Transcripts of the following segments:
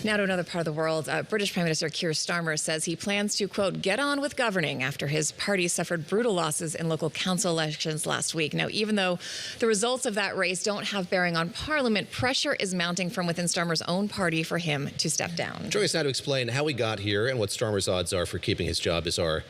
Now to another part of the world. British Prime Minister Keir Starmer says he plans to, quote, get on with governing after his party suffered brutal losses in local council elections last week. Now, even though the results of that race don't have bearing on Parliament, pressure is mounting from within Starmer's own party for him to step down. Joining us now to explain how we got here and what Starmer's odds are for keeping his job is our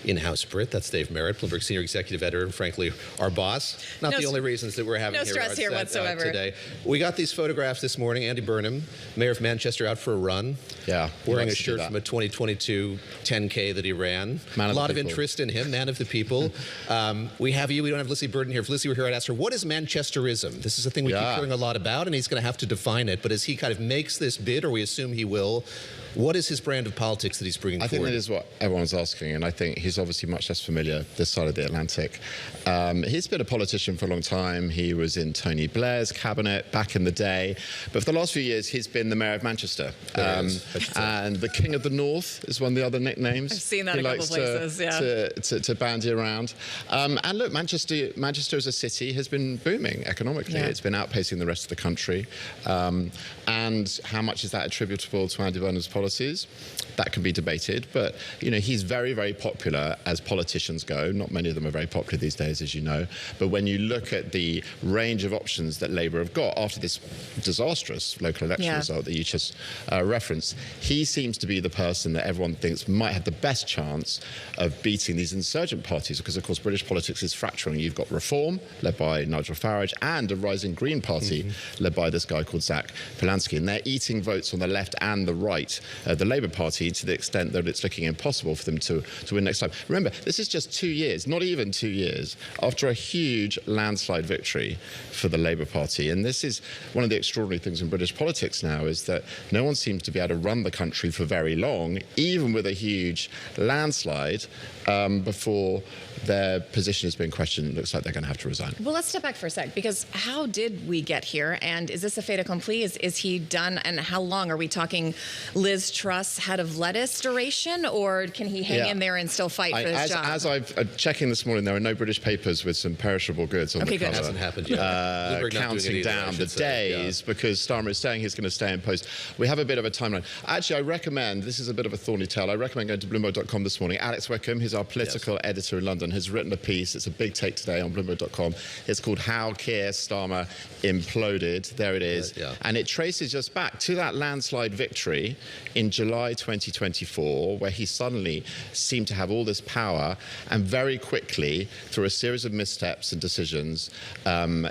in-house Brit. That's Dave Merritt, Bloomberg Senior Executive Editor, and frankly, our boss. Not the only reasons that we're having no stress here whatsoever today. We got these photographs this morning. Andy Burnham, Mayor of Manchester, out for a run. Yeah. Wearing a shirt from a 2022 10K that he ran. A lot of interest in him, man of the people. We have you. We don't have Lizzie Burden here. If Lizzie were here, I'd ask her, what is Manchesterism? This is a thing we keep hearing a lot about, and he's going to have to define it. But as he kind of makes this bid, or we assume he will, what is his brand of politics that he's bringing forward? I think that is what everyone's asking, and I think he's obviously much less familiar this side of the Atlantic. He's been a politician for a long time. He was in Tony Blair's cabinet back in the day, but for the last few years, he's been the mayor of Manchester. And the King of the North is one of the other nicknames. I've seen that a couple places, yeah. To bandy around. And look, Manchester as a city has been booming economically. Yeah. It's been outpacing the rest of the country. And how much is that attributable to Andy Burnham's policies? That can be debated, but you know, he's very, very popular as politicians go. Not many of them are very popular these days, as you know. But when you look at the range of options that Labour have got after this disastrous local election result that you just referenced, he seems to be the person that everyone thinks might have the best chance of beating these insurgent parties, because of course British politics is fracturing. You've got Reform, led by Nigel Farage, and a rising Green Party, led by this guy called Zach Polanski, and they're eating votes on the left and the right. The Labour Party, to the extent that it's looking impossible for them to win next time. Remember, this is just 2 years, not even 2 years, after a huge landslide victory for the Labour Party. And this is one of the extraordinary things in British politics now, is that no one seems to be able to run the country for very long, even with a huge landslide, before their position has been questioned. It looks like they're going to have to resign. Well, let's step back for a sec, because how did we get here? And is this a fait accompli? Is he done? And how long? Are we talking Liz Truss, head of lettuce duration, or can he hang in there and still fight for his job? As I'm checking this morning, there are no British papers with some perishable goods on the cover. That hasn't happened yet. Counting down the days, because Starmer is saying he's going to stay in post. We have a bit of a timeline. Actually, I recommend, this is a bit of a thorny tale, I recommend going to Bloomberg.com this morning. Alex Wickham, who's our political editor in London, has written a piece. It's a big take today on Bloomberg.com. It's called How Keir Starmer Imploded. There it is. And it traces us back to that landslide victory in July 2024, where he suddenly seemed to have all this power, and very quickly, through a series of missteps and decisions,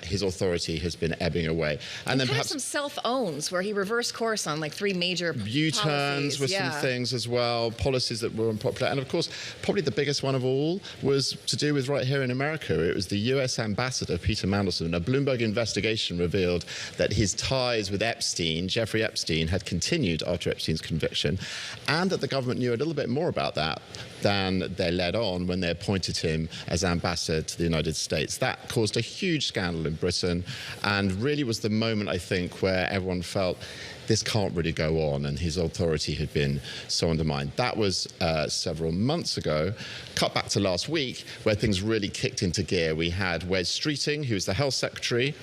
his authority has been ebbing away. And then perhaps some self-owns where he reversed course on like 3 major U-turns with some things as well, policies that were unpopular. And of course, probably the biggest one of all was to do with right here in America. It was the US ambassador, Peter Mandelson. A Bloomberg investigation revealed that his ties with Epstein, Jeffrey Epstein, had continued after Epstein's conviction, and that the government knew a little bit more about that than they led on when they appointed him as ambassador to the United States. That caused a huge scandal in Britain, and really was the moment, I think, where everyone felt this can't really go on, and his authority had been so undermined. That was several months ago. Cut back to last week, where things really kicked into gear. We had Wes Streeting, who was the health secretary,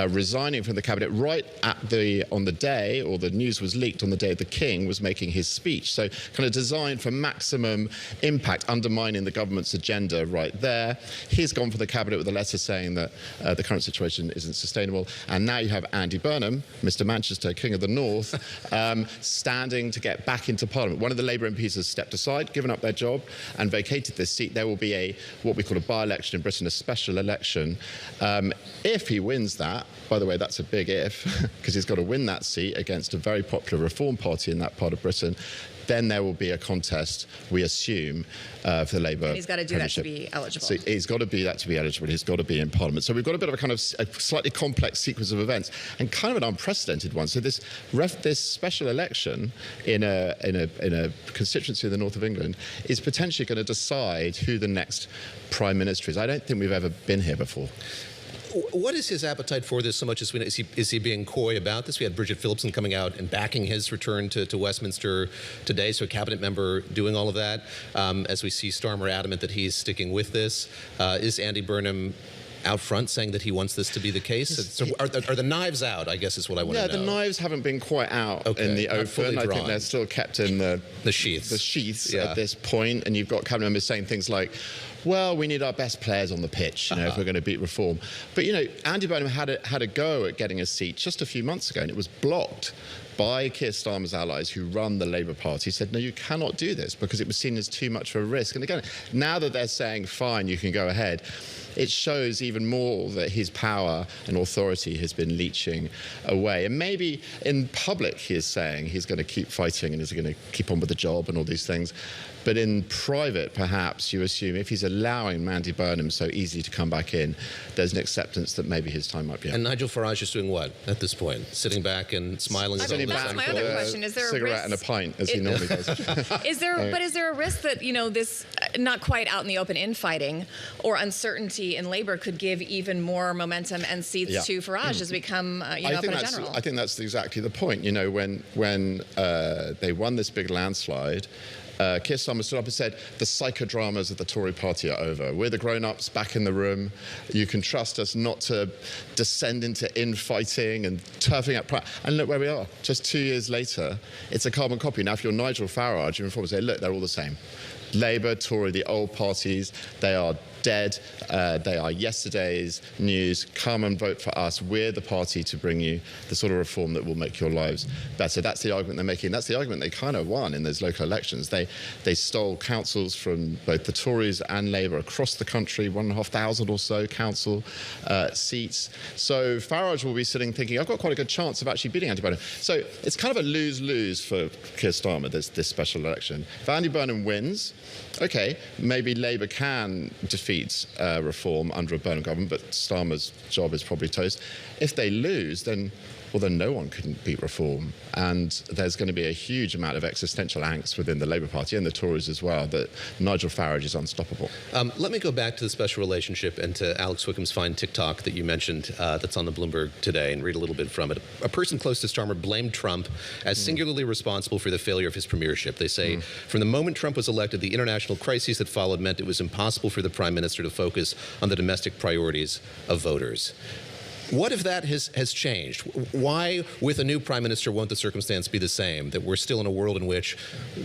resigning from the cabinet right on the day, or the news was leaked on the day the King was making his speech. So kind of designed for maximum impact, undermining the government's agenda right there. He's gone for the cabinet with a letter saying that the current situation isn't sustainable. And now you have Andy Burnham, Mr. Manchester, King of the North, standing to get back into Parliament. One of the Labour MPs has stepped aside, given up their job, and vacated this seat. There will be what we call a by-election in Britain, a special election. If he wins that, by the way, that's a big if, because he's got to win that seat against a very popular Reform Party in that part of Britain, then there will be a contest, we assume, for the Labour. And he's got to do that to be eligible. So he's got to do that to be eligible. He's got to be in Parliament. So we've got a bit of a kind of a slightly complex sequence of events, and kind of an unprecedented one. So this special election in a constituency in the north of England is potentially going to decide who the next Prime Minister is. I don't think we've ever been here before. What is his appetite for this so much as is he being coy about this? We had Bridget Phillipson coming out and backing his return to Westminster today, so a cabinet member doing all of that. As we see Starmer adamant that he's sticking with this. Is Andy Burnham out front saying that he wants this to be the case? So are the knives out, I guess is what I want to know. Yeah, the knives haven't been quite out in the open. I think they're still kept in the sheaths at this point. And you've got cabinet members saying things like, well, we need our best players on the pitch, if we're going to beat reform. But, Andy Burnham had a go at getting a seat just a few months ago, and it was blocked by Keir Starmer's allies who run the Labour Party. Said, no, you cannot do this because it was seen as too much of a risk. And again, now that they're saying, fine, you can go ahead, it shows even more that his power and authority has been leaching away. And maybe in public he is saying he's going to keep fighting and he's going to keep on with the job and all these things. But in private, perhaps, you assume if he's allowing Andy Burnham so easily to come back in, there's an acceptance that maybe his time might be up. And Nigel Farage is doing what at this point? Sitting back and smiling? That's my other question. Is there a cigarette and a pint, as he normally does. Is there a risk that, this not quite out in the open infighting or uncertainty in Labour could give even more momentum and seats to Farage as we come, up in a general? I think that's exactly the point. When they won this big landslide, Keir Starmer stood up and said, the psychodramas of the Tory party are over. We're the grown-ups back in the room. You can trust us not to descend into infighting and turfing at pride. And look where we are. Just 2 years later, it's a carbon copy. Now, if you're Nigel Farage, you're informed and say, look, they're all the same. Labour, Tory, the old parties, they are dead. They are yesterday's news. Come and vote for us. We're the party to bring you the sort of reform that will make your lives better. That's the argument they're making. That's the argument they kind of won in those local elections. They stole councils from both the Tories and Labour across the country, 1,500 or so council seats. So Farage will be sitting thinking, I've got quite a good chance of actually beating Andy Burnham. So it's kind of a lose-lose for Keir Starmer, this special election. If Andy Burnham wins, OK, maybe Labour can defeat reform under a Burnham government, but Starmer's job is probably toast. If they lose, then no one can beat reform. And there's going to be a huge amount of existential angst within the Labour Party and the Tories as well, that Nigel Farage is unstoppable. Let me go back to the special relationship and to Alex Wickham's fine TikTok that you mentioned that's on the Bloomberg today and read a little bit from it. A person close to Starmer blamed Trump as singularly responsible for the failure of his premiership. They say, from the moment Trump was elected, the international crises that followed meant it was impossible for the Prime Minister to focus on the domestic priorities of voters. What if that has changed? Why, with a new prime minister, won't the circumstance be the same? That we're still in a world in which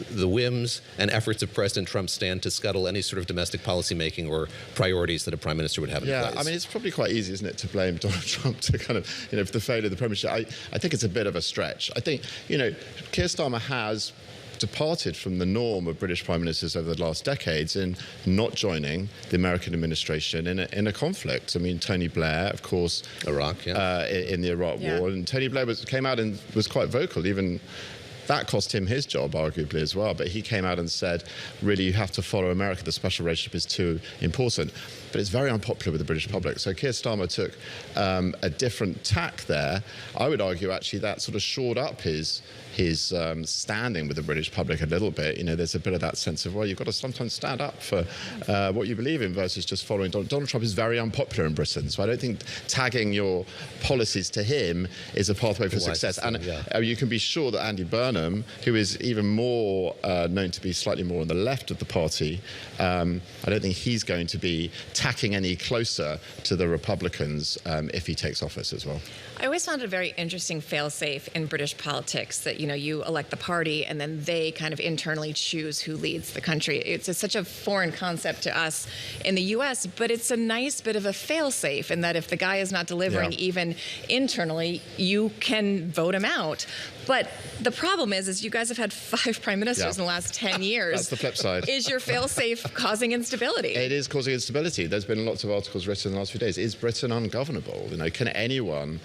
the whims and efforts of President Trump stand to scuttle any sort of domestic policy making or priorities that a prime minister would have in place? Yeah, I mean, it's probably quite easy, isn't it, to blame Donald Trump to kind of, for the failure of the premiership. I think it's a bit of a stretch. I think, Keir Starmer has departed from the norm of British prime ministers over the last decades in not joining the American administration in a conflict. I mean, Tony Blair, of course, Iraq, in the Iraq War, and Tony Blair came out and was quite vocal. Even that cost him his job, arguably, as well. But he came out and said, really, you have to follow America. The special relationship is too important. But it's very unpopular with the British public. So Keir Starmer took a different tack there. I would argue, actually, that sort of shored up his standing with the British public a little bit. There's a bit of that sense of, well, you've got to sometimes stand up for what you believe in versus just following. Donald Trump is very unpopular in Britain, so I don't think tagging your policies to him is a pathway for success. And you can be sure that Andy Burnham, who is even more known to be slightly more on the left of the party, I don't think he's going to be tacking any closer to the Republicans if he takes office as well. I always found it a very interesting fail-safe in British politics that, you elect the party and then they kind of internally choose who leads the country. It's such a foreign concept to us in the U.S., but it's a nice bit of a fail-safe in that if the guy is not delivering even internally, you can vote him out. But the problem is you guys have had 5 prime ministers in the last 10 years. That's the flip side. Is your fail-safe causing instability? It is causing instability. There's been lots of articles written in the last few days. Is Britain ungovernable? Can anyone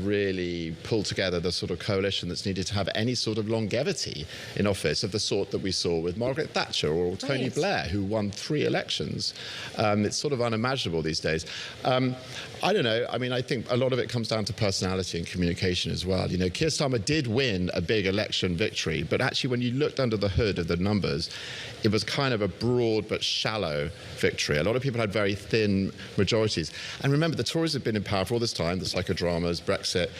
really pull together the sort of coalition that's needed to have any sort of longevity in office of the sort that we saw with Margaret Thatcher or Tony Blair, who won 3 elections? It's sort of unimaginable these days. I don't know. I mean, I think a lot of it comes down to personality and communication as well. Keir Starmer did win a big election victory, but actually when you looked under the hood of the numbers, it was kind of a broad but shallow victory. A lot of people had very thin majorities. And remember, the Tories have been in power for all this time, the psychodramas, Brexit.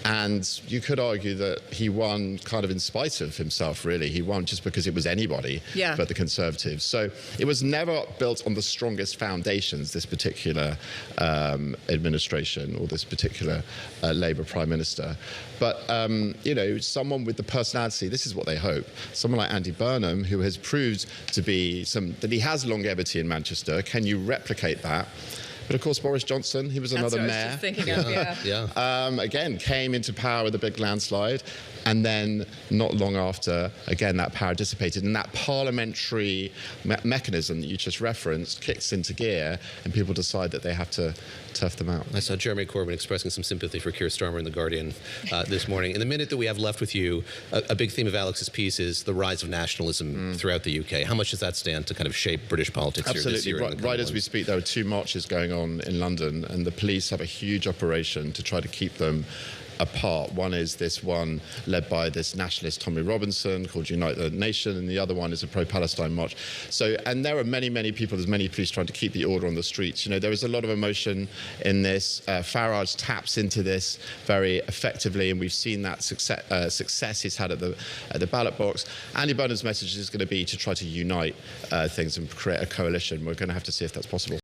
And you could argue that he won kind of in spite of himself, really. He won just because it was anybody but the Conservatives. So it was never built on the strongest foundations, this particular administration or this particular Labour Prime Minister. But, you know, someone with the personality, this is what they hope. Someone like Andy Burnham, who has proved to be that he has longevity in Manchester. Can you replicate that? But of course, Boris Johnson, he was another mayor. That's what I was just thinking of, again, came into power with a big landslide. And then not long after, again, that power dissipated. And that parliamentary mechanism that you just referenced kicks into gear, and people decide that they have to tough them out. I saw Jeremy Corbyn expressing some sympathy for Keir Starmer in The Guardian this morning. In the minute that we have left with you, a big theme of Alex's piece is the rise of nationalism throughout the UK. How much does that stand to kind of shape British politics here this year? Absolutely. Right as we speak, there are 2 marches going on in London, and the police have a huge operation to try to keep them apart. One is this one led by this nationalist Tommy Robinson called Unite the Nation, and the other one is a pro-Palestine march. So, and there are many, many people, there's many police trying to keep the order on the streets. You know, there is a lot of emotion in this. Farage taps into this very effectively, and we've seen that success he's had at the ballot box. Andy Burnham's message is going to be to try to unite things and create a coalition. We're going to have to see if that's possible.